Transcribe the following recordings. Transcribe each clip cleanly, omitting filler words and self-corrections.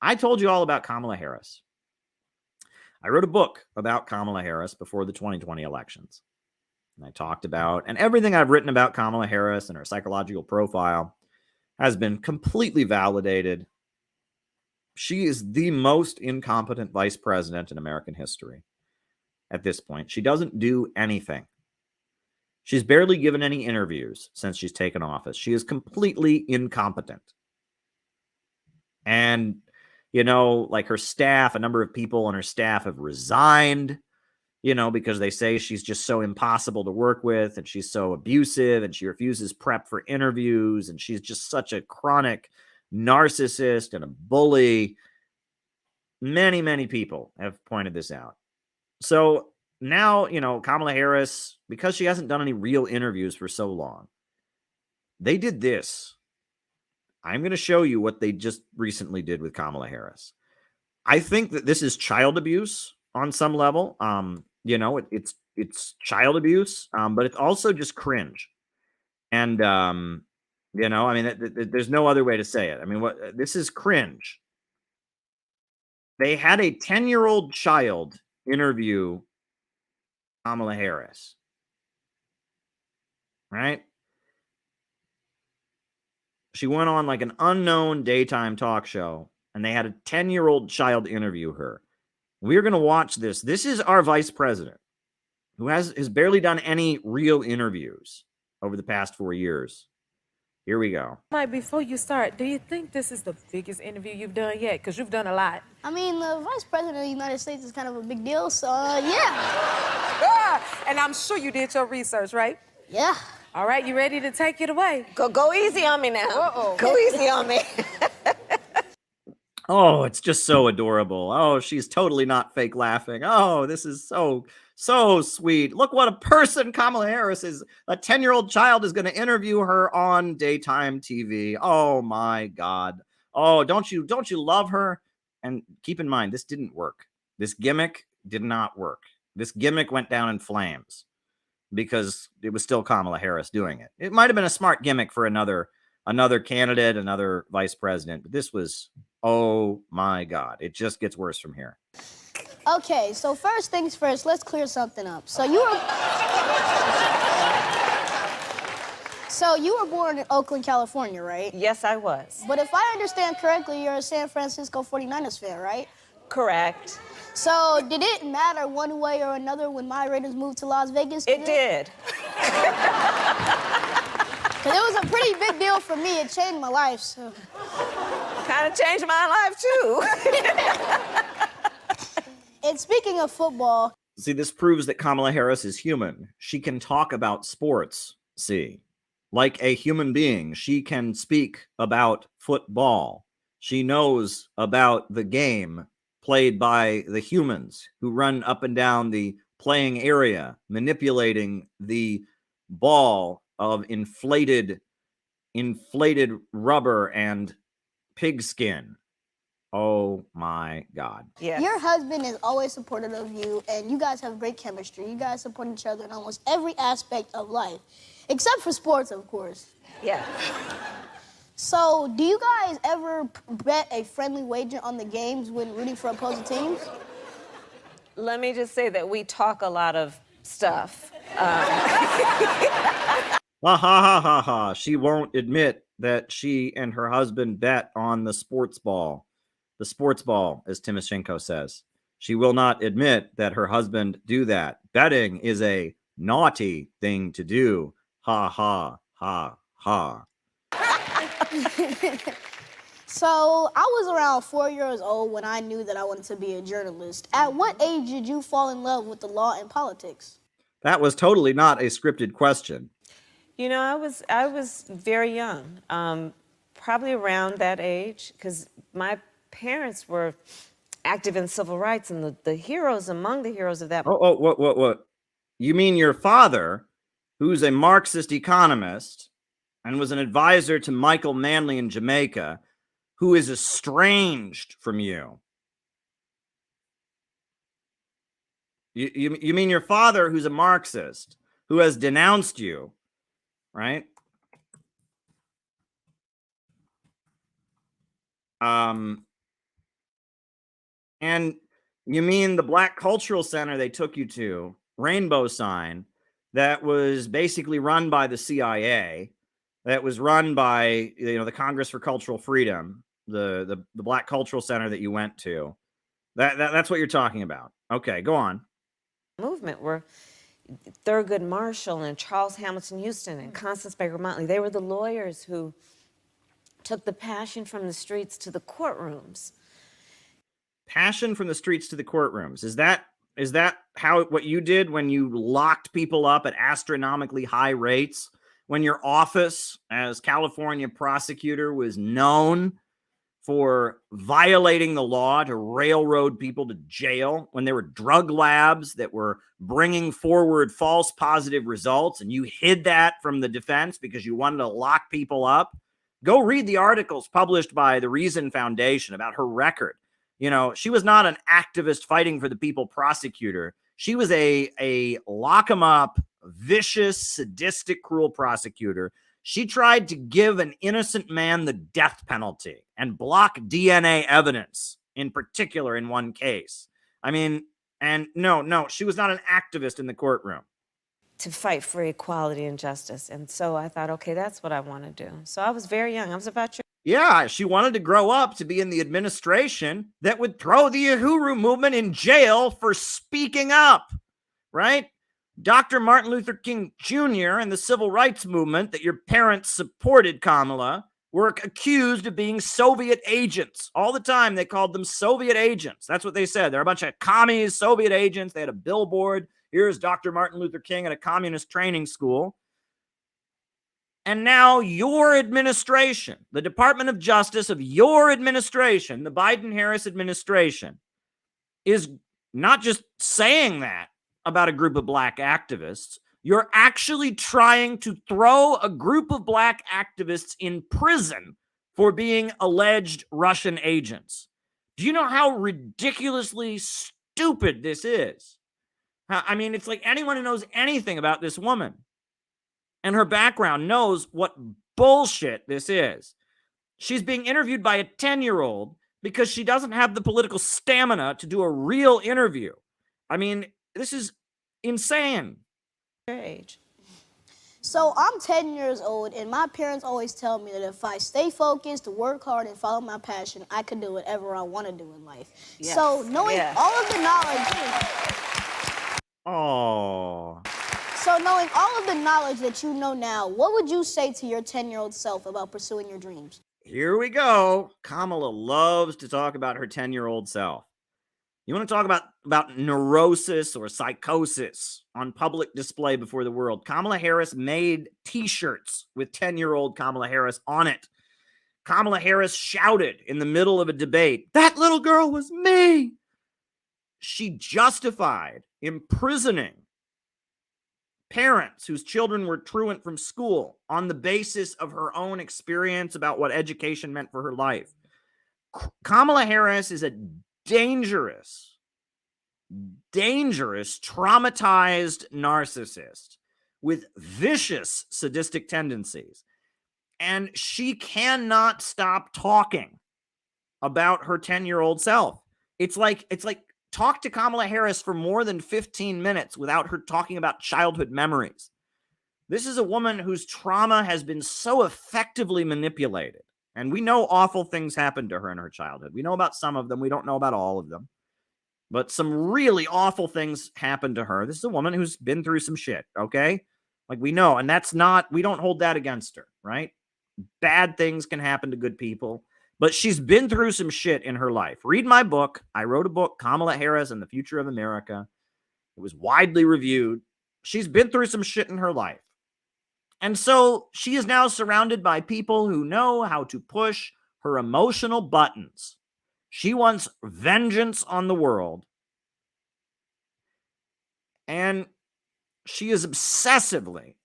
I told you all about Kamala Harris. I wrote a book about Kamala Harris before the 2020 elections. And I talked about, and everything I've written about Kamala Harris and her psychological profile has been completely validated. She is the most incompetent vice president in American history at this point. She doesn't do anything. She's barely given any interviews since she's taken office. She is completely incompetent. And, like her staff, a number of people on her staff have resigned, because they say she's just so impossible to work with and she's so abusive and she refuses prep for interviews and she's just such a chronic narcissist and a bully. Many, many people have pointed this out. So now, Kamala Harris, because she hasn't done any real interviews for so long, they did this. I'm going to show you what they just recently did with Kamala Harris. I think that this is child abuse on some level. It's child abuse, but it's also just cringe. And, there's no other way to say it. I mean, this is cringe. They had a 10-year-old child interview Kamala Harris, right? She went on like an unknown daytime talk show, and they had a 10-year-old child interview her. We're going to watch this. This is our vice president, who has barely done any real interviews over the past 4 years. Here we go. Mike, before you start, do you think this is the biggest interview you've done yet? Because you've done a lot. I mean, the vice president of the United States is kind of a big deal, so yeah. And I'm sure you did your research, right? Yeah. All right, you ready to take it away? Go easy on me now. Uh-oh. Go easy on me. Oh, it's just so adorable. Oh, she's totally not fake laughing. Oh, this is so sweet. Look what a person Kamala Harris is. A 10-year-old child is going to interview her on daytime TV. Oh my God. Oh, don't you love her? And keep in mind, this didn't work. This gimmick did not work. This gimmick went down in flames because it was still Kamala Harris doing it. It might have been a smart gimmick for another candidate, another vice president, but this was, oh my God, it just gets worse from here. Okay, so first things first, let's clear something up. So you were born in Oakland, California, right? Yes, I was. But if I understand correctly, you're a San Francisco 49ers fan, right? Correct. So did it matter one way or another when my Raiders moved to Las Vegas? It did. Because it was a pretty big deal for me. It changed my life, so. Kind of changed my life, too. And speaking of football. See, this proves that Kamala Harris is human. She can talk about sports, see. Like a human being, she can speak about football. She knows about the game played by the humans who run up and down the playing area, manipulating the ball of inflated rubber and pigskin. Oh my God. Yes. Your husband is always supportive of you, and you guys have great chemistry. You guys support each other in almost every aspect of life, except for sports, of course. Yeah. So, do you guys ever bet a friendly wager on the games when rooting for opposing teams? Let me just say that we talk a lot of stuff. Ha ha ha ha ha. She won't admit that she and her husband bet on the sports ball. The sports ball, as Timoshenko says. She will not admit that her husband do that. Betting is a naughty thing to do. Ha ha ha ha. So, I was around 4 years old when I knew that I wanted to be a journalist. At what age did you fall in love with the law and politics? That was totally not a scripted question. You know, I was very young, probably around that age, because my parents were active in civil rights, and the heroes among the heroes of that. What? You mean your father, who's a Marxist economist and was an advisor to Michael Manley in Jamaica, who is estranged from you? You mean your father, who's a Marxist, who has denounced you, right? And you mean the Black Cultural Center they took you to, Rainbow Sign, that was basically run by the CIA, that was run by the Congress for Cultural Freedom, the Black Cultural Center that you went to. That's what you're talking about. Okay, go on. Movement were Thurgood Marshall and Charles Hamilton Houston and Constance Baker Motley. They were the lawyers who took the passion from the streets to the courtrooms. Passion from the streets to the courtrooms. Is that how what you did when you locked people up at astronomically high rates? When your office as California prosecutor was known for violating the law to railroad people to jail, when there were drug labs that were bringing forward false positive results, and you hid that from the defense because you wanted to lock people up? Go read the articles published by the Reason Foundation about her record. She was not an activist fighting for the people prosecutor. She was a lock 'em up, vicious, sadistic, cruel prosecutor. She tried to give an innocent man the death penalty and block DNA evidence, in particular in one case. No, she was not an activist in the courtroom. To fight for equality and justice. And so I thought, okay, that's what I want to do. So I was very young. I was about your Yeah, she wanted to grow up to be in the administration that would throw the Uhuru movement in jail for speaking up, right? Dr. Martin Luther King Jr. and the civil rights movement that your parents supported, Kamala, were accused of being Soviet agents. All the time they called them Soviet agents. That's what they said. They're a bunch of commies, Soviet agents. They had a billboard. Here's Dr. Martin Luther King at a communist training school. And now your administration, the Department of Justice of your administration, the Biden-Harris administration, is not just saying that about a group of black activists. You're actually trying to throw a group of black activists in prison for being alleged Russian agents. Do you know how ridiculously stupid this is? It's like anyone who knows anything about this woman and her background knows what bullshit this is. She's being interviewed by a 10-year-old because she doesn't have the political stamina to do a real interview. This is insane. age. So I'm 10 years old, and my parents always tell me that if I stay focused, work hard, and follow my passion, I can do whatever I want to do in life. Yes. So knowing all of the knowledge... Oh. So knowing all of the knowledge that you know now, what would you say to your 10-year-old self about pursuing your dreams? Here we go. Kamala loves to talk about her 10-year-old self. You want to talk about neurosis or psychosis on public display before the world? Kamala Harris made T-shirts with 10-year-old Kamala Harris on it. Kamala Harris shouted in the middle of a debate, "That little girl was me." She justified imprisoning parents whose children were truant from school on the basis of her own experience about what education meant for her life. Kamala Harris is a dangerous, traumatized narcissist with vicious sadistic tendencies. And she cannot stop talking about her 10-year-old self. It's like talk to Kamala Harris for more than 15 minutes without her talking about childhood memories. This is a woman whose trauma has been so effectively manipulated. And we know awful things happened to her in her childhood. We know about some of them. We don't know about all of them. But some really awful things happened to her. This is a woman who's been through some shit, okay? Like, we know. And we don't hold that against her, right? Bad things can happen to good people. But she's been through some shit in her life. Read my book. I wrote a book, Kamala Harris and the Future of America. It was widely reviewed. She's been through some shit in her life. And so she is now surrounded by people who know how to push her emotional buttons. She wants vengeance on the world. And she is obsessively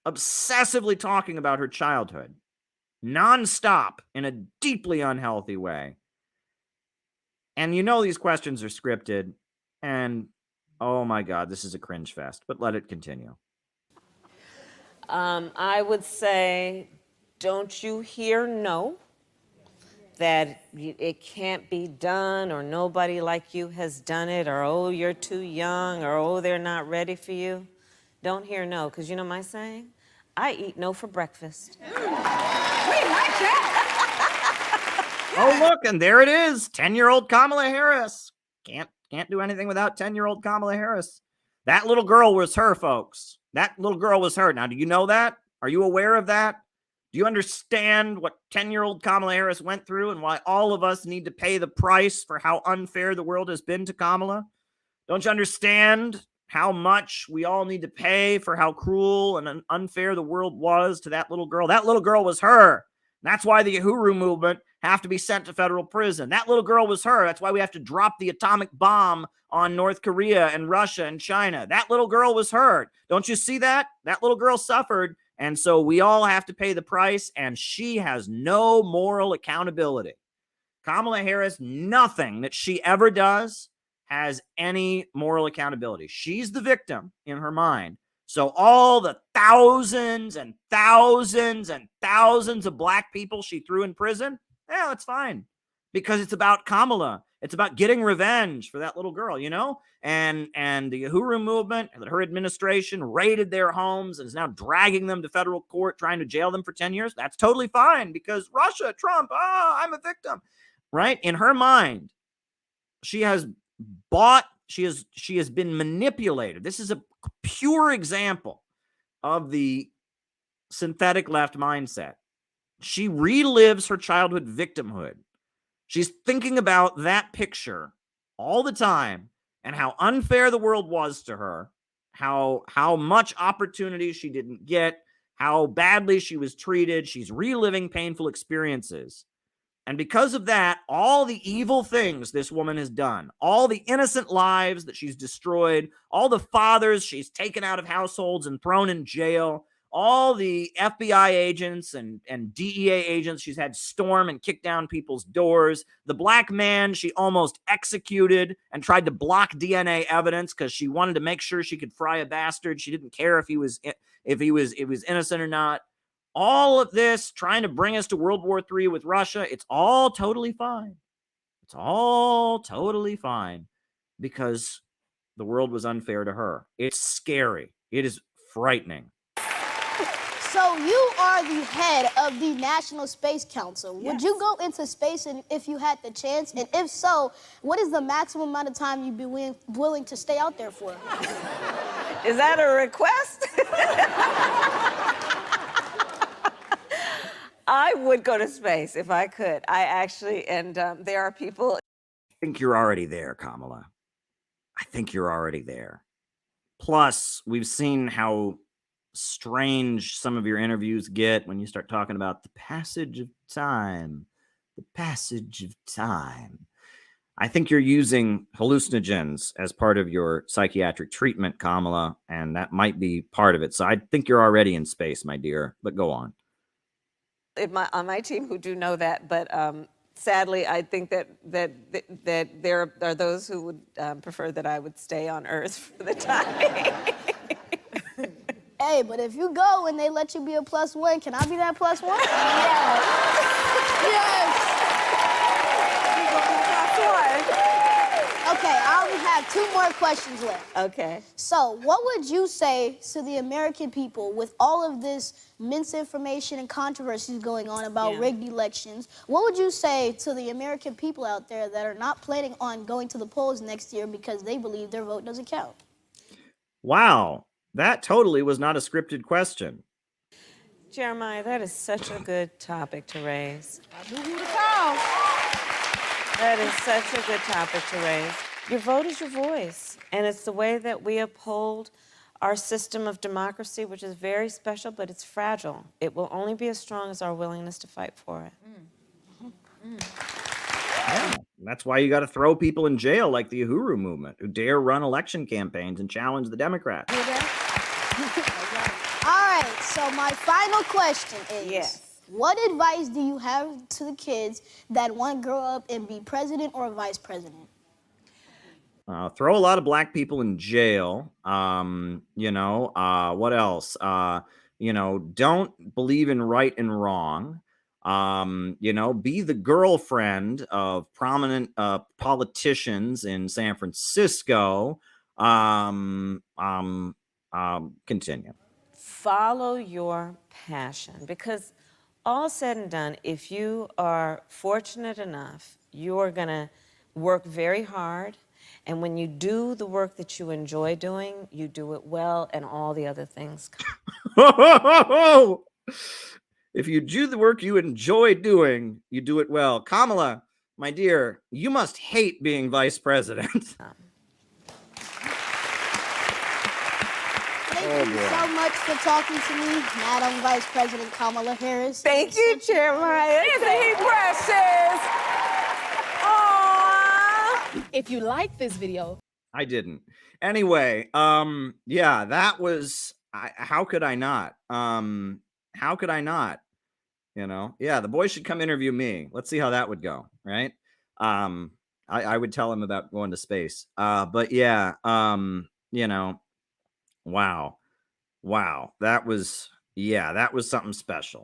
talking about her childhood. Nonstop in a deeply unhealthy way. And these questions are scripted. And oh my God, this is a cringe fest. But let it continue. I would say, don't you hear no? that it can't be done, or nobody like you has done it, or oh, you're too young, or oh, they're not ready for you, don't hear no, because you know my saying? I eat no for breakfast. Oh, look, and there it is. 10-year-old Kamala Harris. Can't do anything without 10-year-old Kamala Harris. That little girl was her, folks. That little girl was her. Now, do you know that? Are you aware of that? Do you understand what 10-year-old Kamala Harris went through and why all of us need to pay the price for how unfair the world has been to Kamala? Don't you understand how much we all need to pay for how cruel and unfair the world was to that little girl? That little girl was her. That's why the Uhuru movement have to be sent to federal prison. That little girl was her. That's why we have to drop the atomic bomb on North Korea and Russia and China. That little girl was her. Don't you see that? That little girl suffered. And so we all have to pay the price, and she has no moral accountability. Kamala Harris, nothing that she ever does has any moral accountability. She's the victim in her mind. So all the thousands and thousands and thousands of black people she threw in prison, yeah, that's fine. Because it's about Kamala. It's about getting revenge for that little girl, you know? And the Uhuru movement, her administration raided their homes and is now dragging them to federal court, trying to jail them for 10 years. That's totally fine because Russia, Trump, I'm a victim. Right? In her mind, she has been manipulated. This is a pure example of the synthetic left mindset. She relives her childhood victimhood. She's thinking about that picture all the time and how unfair the world was to her, how much opportunity she didn't get, how badly she was treated. She's reliving painful experiences. And because of that, all the evil things this woman has done, all the innocent lives that she's destroyed, all the fathers she's taken out of households and thrown in jail, all the FBI agents and DEA agents she's had storm and kick down people's doors, the black man she almost executed and tried to block DNA evidence because she wanted to make sure she could fry a bastard. She didn't care if he was innocent or not. All of this trying to bring us to World War III with Russia, it's all totally fine. It's all totally fine because the world was unfair to her. It's scary. It is frightening. So you are the head of the National Space Council. Yes. Would you go into space if you had the chance? And if so, what is the maximum amount of time you'd be willing to stay out there for? Is that a request? I would go to space if I could. I actually, and there are people. I think you're already there, Kamala. I think you're already there. Plus, we've seen how strange some of your interviews get when you start talking about the passage of time. The passage of time. I think you're using hallucinogens as part of your psychiatric treatment, Kamala, and that might be part of it. So I think you're already in space, my dear, but go on. On my team who do know that, but sadly, I think that there are those who would prefer that I would stay on Earth for the time. Hey, but if you go and they let you be a +1, can I be that +1? Yes. Yes. Okay, I only have 2 more questions left. Okay. So, what would you say to the American people with all of this misinformation and controversies going on about rigged elections? What would you say to the American people out there that are not planning on going to the polls next year because they believe their vote doesn't count? Wow, that totally was not a scripted question. Jeremiah, that is such a good topic to raise. I knew who to call. That is such a good topic to raise. Your vote is your voice, and it's the way that we uphold our system of democracy, which is very special, but it's fragile. It will only be as strong as our willingness to fight for it. Yeah, that's why you got to throw people in jail like the Uhuru movement who dare run election campaigns and challenge the Democrats. All right, so my final question is, Yes. what advice do you have to the kids that want to grow up and be president or vice president? Throw a lot of black people in jail. What else? Don't believe in right and wrong. You know, be the girlfriend of prominent politicians in San Francisco. Continue. Follow your passion, because all said and done, if you are fortunate enough, you're going to work very hard. And when you do the work that you enjoy doing, you do it well, and all the other things come. If you do the work you enjoy doing, you do it well. Kamala, my dear, you must hate being vice president. Thank you so much for talking to me, Madam Vice President Kamala Harris. Thank you, Chair Maya. Isn't he precious? Aww. If you like this video, I didn't. Anyway, yeah, that was, how could I not? How could I not? You know, yeah, the boy should come interview me. Let's see how that would go, right? I would tell him about going to space. But yeah, you know, wow. That was, yeah, that was something special.